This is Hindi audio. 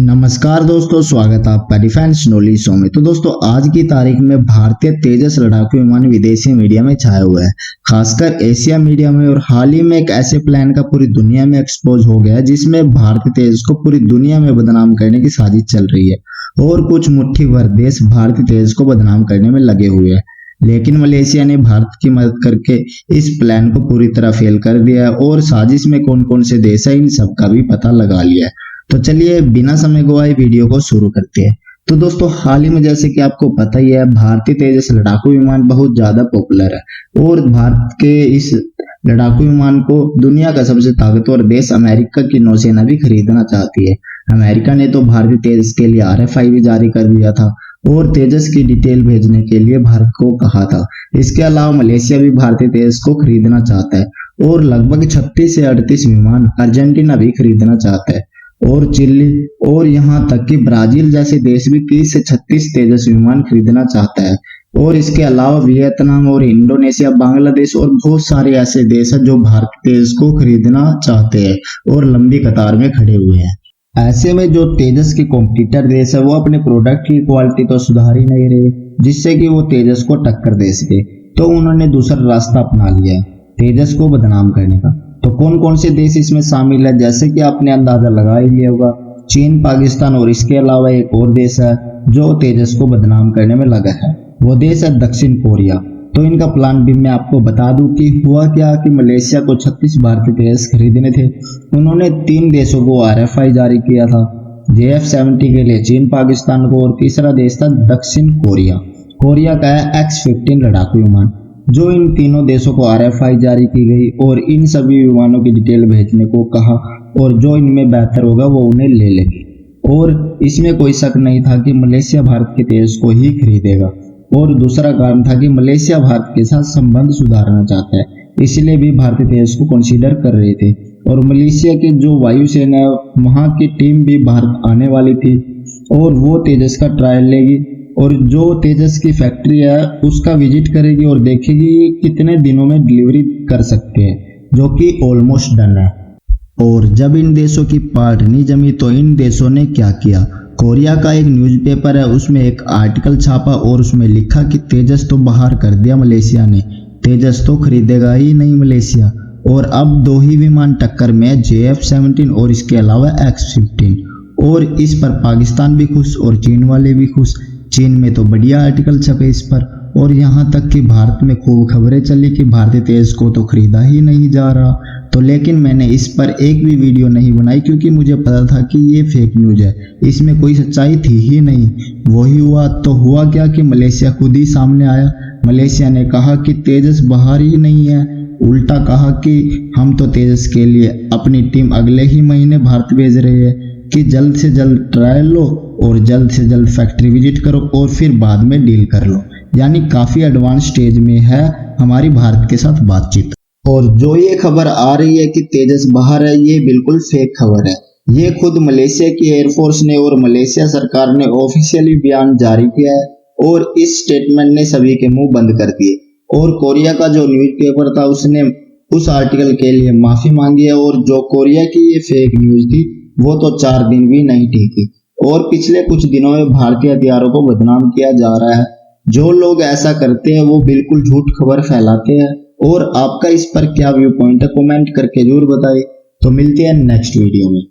नमस्कार दोस्तों, स्वागत है आपका डिफेंस नॉलेज शो में। तो दोस्तों, आज की तारीख में भारतीय तेजस लड़ाकू विमान विदेशी मीडिया में छाया हुआ है, खासकर एशिया मीडिया में। और हाल ही में एक ऐसे प्लान का पूरी दुनिया में एक्सपोज हो गया जिसमें भारतीय तेजस को पूरी दुनिया में बदनाम करने की साजिश चल रही है और कुछ मुट्ठी भर देश भारतीय तेजस को बदनाम करने में लगे हुए हैं। लेकिन मलेशिया ने भारत की मदद करके इस प्लान को पूरी तरह फेल कर दिया है और साजिश में कौन कौन से देश है इन सब का भी पता लगा लिया है। तो चलिए बिना समय गवाए वीडियो को शुरू करते हैं। तो दोस्तों, हाल ही में जैसे कि आपको पता ही है, भारतीय तेजस लड़ाकू विमान बहुत ज्यादा पॉपुलर है और भारत के इस लड़ाकू विमान को दुनिया का सबसे ताकतवर देश अमेरिका की नौसेना भी खरीदना चाहती है। अमेरिका ने तो भारतीय तेजस के लिए RFI भी जारी कर दिया था और तेजस की डिटेल भेजने के लिए भारत को कहा था। इसके अलावा मलेशिया भी भारतीय तेजस को खरीदना चाहता है और लगभग 36 से 38 विमान अर्जेंटीना भी खरीदना चाहता है और चिली और यहाँ तक कि ब्राजील जैसे देश भी 30 से 36 तेजस विमान खरीदना चाहता है। और इसके अलावा वियतनाम और इंडोनेशिया, बांग्लादेश और बहुत सारे ऐसे देश हैं जो भारतीय तेजस को खरीदना चाहते हैं और लंबी कतार में खड़े हुए हैं। ऐसे में जो तेजस के कॉम्पिटिटर देश है वो अपने प्रोडक्ट की क्वालिटी तो सुधार ही नहीं रहे, जिससे कि वो तेजस को टक्कर दे सके। तो उन्होंने दूसरा रास्ता अपना लिया तेजस को बदनाम करने का। तो कौन कौन से देश इसमें शामिल है, जैसे कि आपने अंदाजा लगा ही लिया होगा, चीन, पाकिस्तान और इसके अलावा एक और देश है जो तेजस को बदनाम करने में लगा है। वो देश है दक्षिण कोरिया। तो इनका प्लान भी मैं आपको बता दूं कि हुआ क्या कि मलेशिया को 36 भारतीय तेजस खरीदने थे। उन्होंने 3 देशों को RFI जारी किया था, JF-70 के लिए चीन, पाकिस्तान को, और तीसरा देश था दक्षिण कोरिया। कोरिया का है X-15 लड़ाकू विमान। जो इन तीनों देशों को RFI जारी की गई और इन सभी विमानों की डिटेल भेजने को कहा और जो इनमें बेहतर होगा वो उन्हें ले लेंगे। और इसमें कोई शक नहीं था कि मलेशिया भारत के तेजस को ही खरीदेगा। और दूसरा कारण था कि मलेशिया भारत के साथ संबंध सुधारना चाहता है, इसलिए भी भारतीय तेजस को कंसीडर कर रहे थे। और मलेशिया की जो वायुसेना है वहाँ की टीम भी भारत आने वाली थी और वो तेजस का ट्रायल लेगी और जो तेजस की फैक्ट्री है उसका विजिट करेगी और देखेगी कितने दिनों में डिलीवरी कर सकते हैं, जो कि ऑलमोस्ट डन है। और जब इन देशों की पार्ट नहीं जमी तो इन देशों ने क्या किया, कोरिया का एक न्यूज़पेपर है उसमें एक आर्टिकल छापा और उसमें लिखा कि तेजस तो बाहर कर दिया मलेशिया ने, तेजस तो खरीदेगा ही नहीं मलेशिया। और अब 2 ही विमान टक्कर में, JF-17 और इसके अलावा X-15। और इस पर पाकिस्तान भी खुश और चीन वाले भी खुश। चीन में तो बढ़िया आर्टिकल छपे इस पर और यहाँ तक कि भारत में खूब खबरें चली कि भारतीय तेजस को तो खरीदा ही नहीं जा रहा। तो लेकिन मैंने इस पर एक भी वीडियो नहीं बनाई क्योंकि मुझे पता था कि ये फेक न्यूज़ है, इसमें कोई सच्चाई थी ही नहीं। वही हुआ तो हुआ क्या कि मलेशिया खुद ही सामने आया। मलेशिया ने कहा कि तेजस बाहर ही नहीं है, उल्टा कहा कि हम तो तेजस के लिए अपनी टीम अगले ही महीने भारत भेज रहे हैं कि जल्द से जल्द ट्रायल लो और जल्द से जल्द फैक्ट्री विजिट करो और फिर बाद में डील कर लो। यानी काफी एडवांस स्टेज में है हमारी भारत के साथ बातचीत। और जो ये खबर आ रही है कि तेजस बाहर है, ये बिल्कुल फेक खबर है। ये खुद मलेशिया की एयरफोर्स ने और मलेशिया सरकार ने ऑफिशियली बयान जारी किया है और इस स्टेटमेंट ने सभी के मुंह बंद कर दिए। और कोरिया का जो न्यूज़पेपर था उसने उस आर्टिकल के लिए माफी मांगी है और जो कोरिया की ये फेक न्यूज थी वो तो 4 दिन भी नहीं टिकी। और पिछले कुछ दिनों में भारतीय हथियारों को बदनाम किया जा रहा है। जो लोग ऐसा करते हैं वो बिल्कुल झूठ खबर फैलाते हैं। और आपका इस पर क्या व्यू पॉइंट है, कमेंट करके जरूर बताइए। तो मिलते हैं नेक्स्ट वीडियो में।